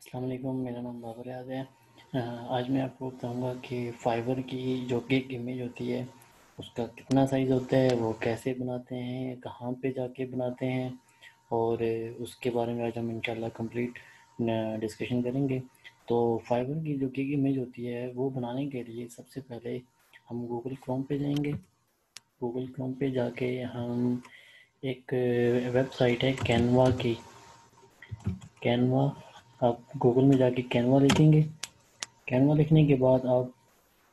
अस्सलाम वालेकुम, मेरा नाम बाबर याद है। आज मैं आपको बताऊंगा कि फाइवर की जो गिग इमेज होती है उसका कितना साइज़ होता है, वो कैसे बनाते हैं, कहाँ पे जाके बनाते हैं और उसके बारे में आज हम इंशाल्लाह कंप्लीट डिस्कशन करेंगे। तो फाइवर की जो गिग इमेज होती है वो बनाने के लिए सबसे पहले हम गूगल क्रोम पे जाएंगे। गूगल क्रोम पे जाके हम एक वेबसाइट है कैनवा की, कैनवा, आप गूगल में जाके कैनवा लिखेंगे। कैनवा लिखने के बाद आप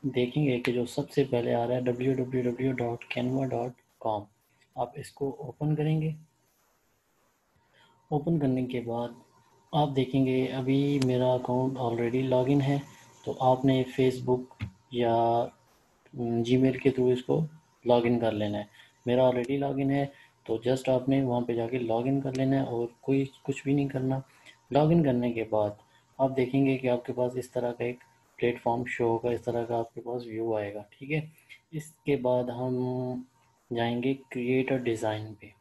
देखेंगे कि जो सबसे पहले आ रहा है www.canva.com, आप इसको ओपन करेंगे। ओपन करने के बाद आप देखेंगे अभी मेरा अकाउंट ऑलरेडी लॉगिन है, तो आपने फेसबुक या जीमेल के थ्रू इसको लॉगिन कर लेना है। मेरा ऑलरेडी लॉगिन है, तो जस्ट आपने वहाँ पे जाके लॉगिन कर लेना है और कोई कुछ भी नहीं करना। लॉगिन करने के बाद आप देखेंगे कि आपके पास इस तरह का एक प्लेटफॉर्म शो होगा, इस तरह का आपके पास व्यू आएगा, ठीक है। इसके बाद हम जाएंगे क्रिएट अ डिज़ाइन पे।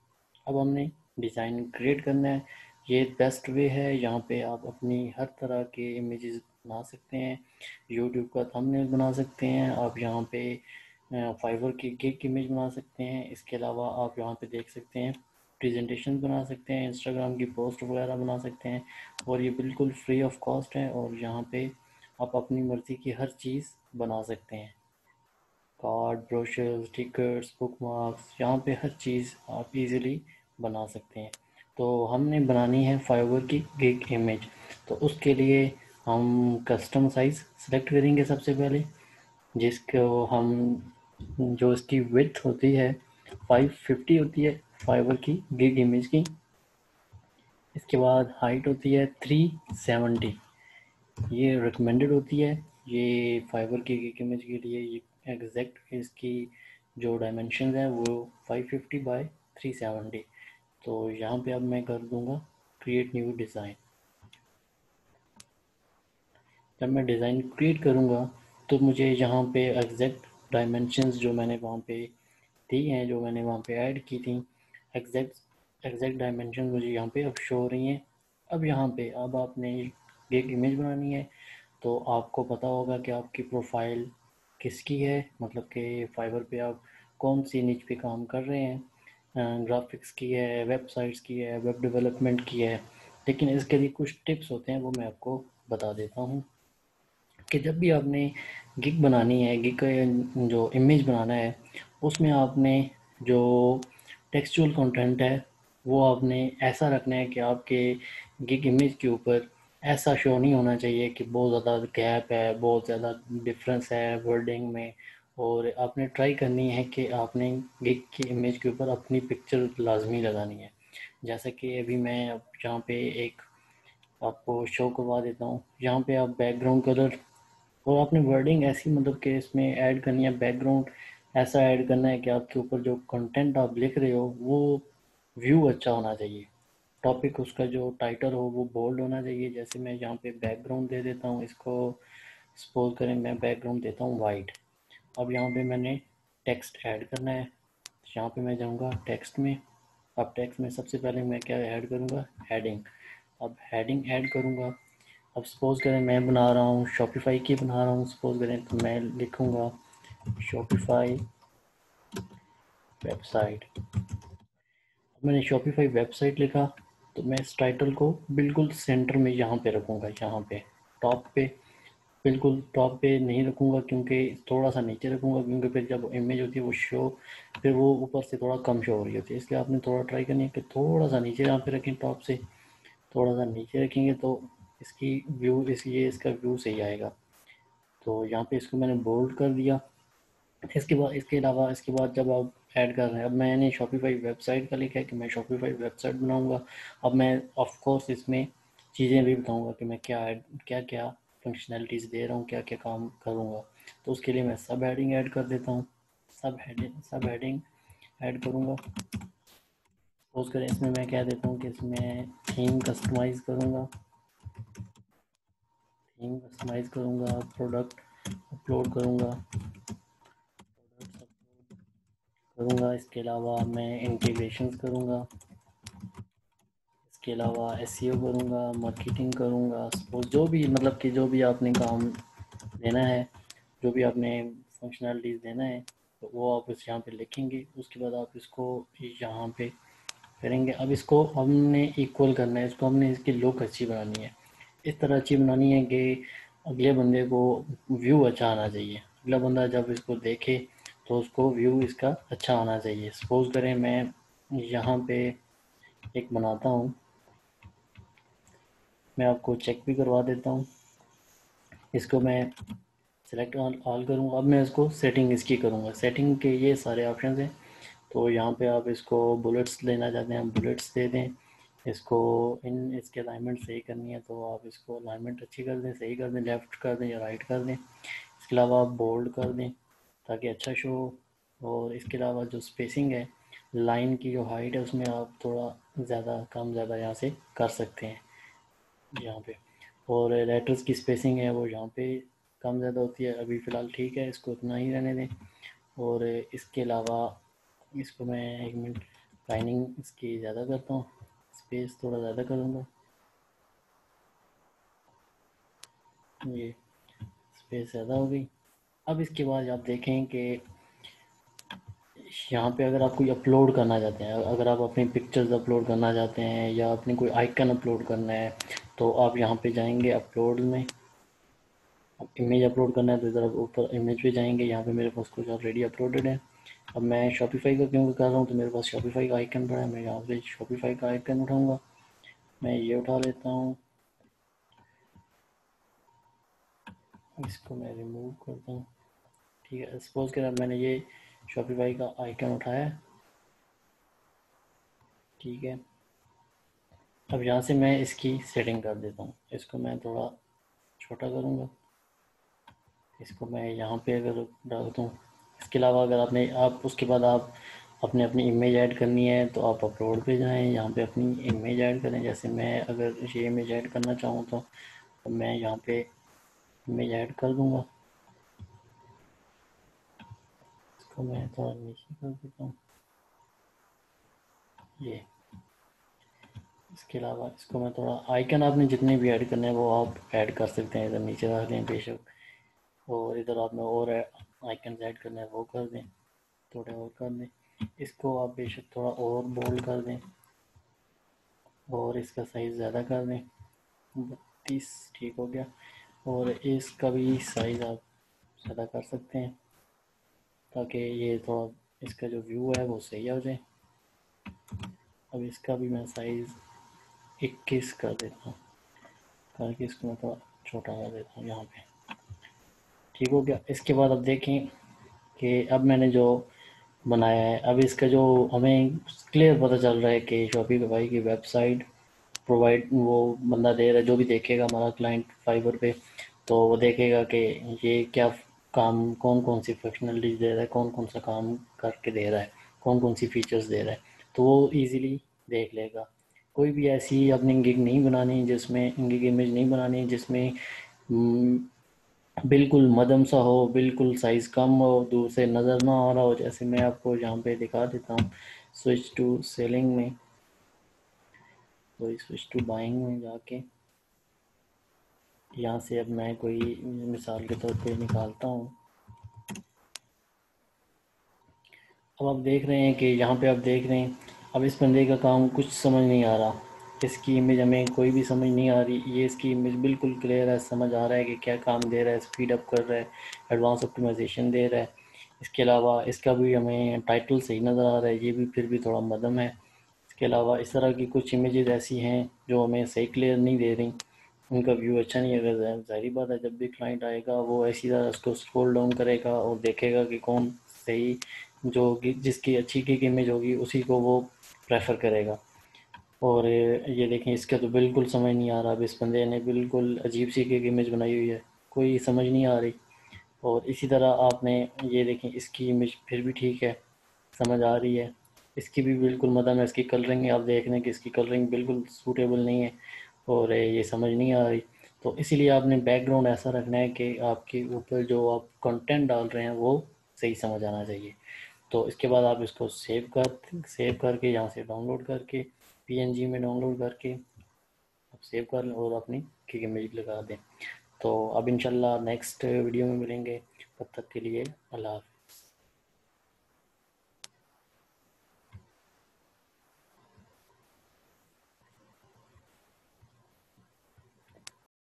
अब हमने डिज़ाइन क्रिएट करना है। ये बेस्ट वे है, यहाँ पे आप अपनी हर तरह के इमेजेस बना सकते हैं। यूट्यूब का थंबनेल बना सकते हैं आप, यहाँ पे फाइवर की गिग इमेज बना सकते हैं। इसके अलावा आप यहाँ पे देख सकते हैं प्रेजेंटेशन बना सकते हैं, इंस्टाग्राम की पोस्ट वगैरह बना सकते हैं और ये बिल्कुल फ्री ऑफ कॉस्ट है। और यहाँ पे आप अपनी मर्ज़ी की हर चीज़ बना सकते हैं, card, brochure, stickers, book marks, यहाँ पे हर चीज़ आप इजीली बना सकते हैं। तो हमने बनानी है फाइवर की गिग इमेज, तो उसके लिए हम कस्टम साइज़ सेलेक्ट करेंगे सबसे पहले, जिसको हम, जो इसकी विड्थ होती है 550 होती है फाइवर की गिग इमेज की। इसके बाद हाइट होती है 370, ये रिकमेंडेड होती है। ये फाइबर की गिग इमेज के लिए ये एग्जैक्ट इसकी जो डायमेंशन है वो 550 बाय 370। तो यहाँ पे अब मैं कर दूँगा क्रिएट न्यू डिज़ाइन। जब मैं डिज़ाइन क्रिएट करूँगा तो मुझे यहाँ पे एग्जैक्ट डायमेंशंस जो मैंने वहाँ पे दी हैं, जो मैंने वहाँ पे ऐड की थी, एग्जैक्ट एग्जैक्ट डायमेंशन मुझे यहाँ पे अब शो हो रही हैं। अब यहाँ पे अब आपने एक इमेज बनानी है, तो आपको पता होगा कि आपकी प्रोफाइल किसकी है, मतलब कि फाइवर पे आप कौन सी निच पे काम कर रहे हैं। ग्राफिक्स की है, वेबसाइट्स की है, वेब डेवलपमेंट की है। लेकिन इसके लिए कुछ टिप्स होते हैं, वो मैं आपको बता देता हूँ कि जब भी आपने गिग बनानी है, गिग का जो इमेज बनाना है, उसमें आपने जो टेक्सचुअल कंटेंट है वो आपने ऐसा रखना है कि आपके गिग इमेज के ऊपर ऐसा शो नहीं होना चाहिए कि बहुत ज़्यादा गैप है, बहुत ज़्यादा डिफरेंस है वर्डिंग में। और आपने ट्राई करनी है कि आपने गिग की इमेज के ऊपर अपनी पिक्चर लाजमी लगानी है। जैसे कि अभी मैं अब यहाँ पे एक आपको शो करवा देता हूँ। यहाँ पे आप बैकग्राउंड कलर और आपने वर्डिंग ऐसी, मतलब कि इसमें ऐड करनी है, बैकग्राउंड ऐसा ऐड करना है कि आपके ऊपर जो कंटेंट आप लिख रहे हो वो व्यू अच्छा होना चाहिए। टॉपिक उसका जो टाइटल हो वो बोल्ड होना चाहिए। जैसे मैं यहाँ पे बैकग्राउंड दे देता हूँ, इसको सपोज करें मैं बैकग्राउंड देता हूँ वाइट। अब यहाँ पे मैंने टेक्स्ट ऐड करना है, यहाँ पे मैं जाऊँगा टेक्स्ट में। अब टेक्स्ट में सबसे पहले मैं क्या ऐड करूँगा, हेडिंग। अब हेडिंग ऐड करूँगा। अब सपोज़ करें मैं बना रहा हूँ शॉपिफाई की बना रहा हूँ, सपोज़ करें तो मैं लिखूँगा शॉपिफाई वेबसाइट। अब मैंने शॉपिफाई वेबसाइट लिखा, तो मैं इस टाइटल को बिल्कुल सेंटर में यहाँ पे रखूँगा, यहाँ पे टॉप पे, बिल्कुल टॉप पे नहीं रखूँगा क्योंकि थोड़ा सा नीचे रखूँगा, क्योंकि फिर जब इमेज होती है वो शो, फिर वो ऊपर से थोड़ा कम शो हो रही होती है। इसलिए आपने थोड़ा ट्राई करनी है कि थोड़ा सा नीचे यहाँ पे रखें, टॉप से थोड़ा सा नीचे रखेंगे तो इसकी व्यू, इसलिए इसका व्यू सही आएगा। तो यहाँ पे इसको मैंने बोल्ड कर दिया। इसके बाद, इसके अलावा इसके बाद जब आप ऐड कर रहे हैं, अब मैंने शॉपिफाई वेबसाइट का लिखा है कि मैं शॉपिफाई वेबसाइट बनाऊंगा। अब मैं ऑफ कोर्स इसमें चीज़ें भी बताऊंगा कि मैं क्या क्या फंक्शनैलिटीज़ दे रहा हूँ, क्या क्या काम करूँगा। तो उसके लिए मैं सब हेडिंग ऐड कर देता हूँ। सब हेडिंग ऐड करूँगा। सपोज करें इसमें मैं कह देता हूँ कि इसमें थीम कस्टमाइज़ करूँगा, प्रोडक्ट अपलोड करूँगा। इसके अलावा मैं इंटीग्रेशंस करूँगा। इसके अलावा एसईओ करूँगा, मार्केटिंग करूँगा, सपोज जो भी मतलब कि जो भी आपने काम देना है, जो भी आपने फंक्शनलिटीज़ देना है, तो वो आप इस यहाँ पे लिखेंगे। उसके बाद आप इसको यहाँ पे करेंगे। अब इसको हमने इक्वल करना है, इसको हमने इसकी लुक अच्छी बनानी है, इस तरह अच्छी बनानी है कि अगले बंदे को व्यू अच्छा आना चाहिए। अगला बंदा जब इसको देखे तो उसको व्यू इसका अच्छा आना चाहिए। सपोज करें मैं यहाँ पे एक बनाता हूँ, मैं आपको चेक भी करवा देता हूँ। इसको मैं सेलेक्ट ऑल करूँगा। अब मैं इसको सेटिंग इसकी करूँगा। सेटिंग के ये सारे ऑप्शन हैं, तो यहाँ पे आप इसको बुलेट्स लेना चाहते हैं, बुलेट्स दे दें। इसको इसके अलाइनमेंट सही करनी है तो आप इसको अलाइनमेंट अच्छी कर दें, सही कर दें, लेफ़्ट कर दें या राइट कर दें। इसके अलावा आप बोल्ड कर दें ताकि अच्छा शो हो। और इसके अलावा जो स्पेसिंग है, लाइन की जो हाइट है, उसमें आप थोड़ा ज़्यादा कम ज़्यादा यहाँ से कर सकते हैं यहाँ पे। और लेटर्स की स्पेसिंग है वो यहाँ पे कम ज़्यादा होती है, अभी फ़िलहाल ठीक है, इसको इतना ही रहने दें। और इसके अलावा इसको मैं एक मिनट लाइनिंग इसकी ज़्यादा करता हूँ, स्पेस थोड़ा ज़्यादा करूँगा, ये स्पेस ज़्यादा हो गई। अब इसके बाद आप देखें कि यहाँ पे अगर आप कोई अपलोड करना चाहते हैं, अगर आप अपनी पिक्चर्स अपलोड करना चाहते हैं या अपनी कोई आइकन अपलोड करना है, तो आप यहाँ पे जाएंगे अपलोड में। अब इमेज अपलोड करना है तो इधर ऊपर इमेज पे जाएंगे, यहाँ पे मेरे पास कुछ ऑलरेडी अपलोडेड है। अब मैं शॉपिफाई का क्योंकि कर रहा हूँ तो मेरे पास शॉपिफाई का आइकन पड़ा है, मैं यहाँ से शॉपिफाई का आइकन उठाऊँगा। मैं ये उठा लेता हूँ, इसको मैं रिमूव करता हूँ। ठीक है, सपोज कर मैंने ये शॉपिफाई का आइकन उठाया, ठीक है। अब यहाँ से मैं इसकी सेटिंग कर देता हूँ, इसको मैं थोड़ा छोटा करूँगा, इसको मैं यहाँ पे अगर डाल दूँ। इसके अलावा अगर आप उसके बाद आप अपने अपनी इमेज ऐड करनी है तो आप अपलोड पे जाएं, यहाँ पे अपनी इमेज ऐड करें। जैसे मैं अगर ये इमेज ऐड करना चाहूँ तो मैं यहाँ पे इमेज ऐड कर दूँगा, इसको मैं थोड़ा नीचे कर देता हूँ ये। इसके अलावा इसको मैं थोड़ा आइकन आपने जितने भी ऐड करने हैं वो आप ऐड कर सकते हैं, इधर नीचे रख दें बेशक। और इधर आपने और आइकन ऐड करने हैं वो कर दें, थोड़े और कर दें। इसको आप बेशक थोड़ा और बोल्ड कर दें और इसका साइज़ ज़्यादा कर दें, 32 ठीक हो गया। और इसका भी साइज़ आप ज़्यादा कर सकते हैं ताकि ये थोड़ा इसका जो व्यू है वो सही हो जाए। अब इसका भी मैं साइज़ 21 कर देता हूँ, ताकि इसको मैं थोड़ा छोटा कर देता हूँ यहाँ पे। ठीक हो गया। इसके बाद अब देखें कि अब मैंने जो बनाया है, अब इसका जो हमें क्लियर पता चल रहा है कि शॉपिफाई की वेबसाइट प्रोवाइड वो बंदा दे रहा है, जो भी देखेगा हमारा क्लाइंट फाइवर पे, तो वो देखेगा कि ये क्या काम, कौन कौन सी फंक्शनलिटीज दे रहा है, कौन कौन सा काम करके दे रहा है, कौन कौन सी फीचर्स दे रहा है, तो वो इजीली देख लेगा। कोई भी ऐसी अपनी गिग नहीं बनानी जिसमें गिग इमेज नहीं बनानी जिसमें बिल्कुल मध्यम सा हो, बिल्कुल साइज़ कम हो, दूर से नज़र ना आ रहा हो। जैसे मैं आपको यहाँ पे दिखा देता हूँ, स्विच टू सेलिंग में, तो स्विच टू बाइंग में जाके यहाँ से अब मैं कोई मिसाल के तौर पे निकालता हूँ। अब आप देख रहे हैं कि यहाँ पे आप देख रहे हैं अब इस बंदे का काम कुछ समझ नहीं आ रहा, इसकी इमेज हमें कोई भी समझ नहीं आ रही। ये इसकी इमेज बिल्कुल क्लियर है, समझ आ रहा है कि क्या काम दे रहा है, स्पीड अप कर रहा है, एडवांस ऑप्टिमाइजेशन दे रहा है। इसके अलावा इसका भी हमें टाइटल सही नज़र आ रहा है, ये भी फिर भी थोड़ा मध्यम है। इसके अलावा इस तरह की कुछ इमेजेस ऐसी हैं जो हमें सही क्लियर नहीं दे रही, उनका व्यू अच्छा नहीं है। ज़ाहिर बात है, जब भी क्लाइंट आएगा वो ऐसी तरह उसको स्क्रॉल डाउन करेगा और देखेगा कि कौन सही, जो जिसकी अच्छी की इमेज होगी उसी को वो प्रेफर करेगा। और ये देखें, इसका तो बिल्कुल समझ नहीं आ रहा, अब इस बंदे ने बिल्कुल अजीब सी की इमेज बनाई हुई है, कोई समझ नहीं आ रही। और इसी तरह आपने ये देखें, इसकी इमेज फिर भी ठीक है, समझ आ रही है। इसकी भी बिल्कुल मदम है, इसकी कलरिंग आप देख रहे हैं कि इसकी कलरिंग बिल्कुल सूटेबल नहीं है और ये समझ नहीं आ रही। तो इसीलिए आपने बैकग्राउंड ऐसा रखना है कि आपके ऊपर जो आप कंटेंट डाल रहे हैं वो सही समझ आना चाहिए। तो इसके बाद आप इसको सेव करके यहाँ से डाउनलोड करके पीएनजी में डाउनलोड करके आप सेव कर लें और अपनी की इमेज लगा दें। तो अब इंशाल्लाह नेक्स्ट वीडियो में मिलेंगे, तब तक के लिए अल्लाह हाफ़िज़।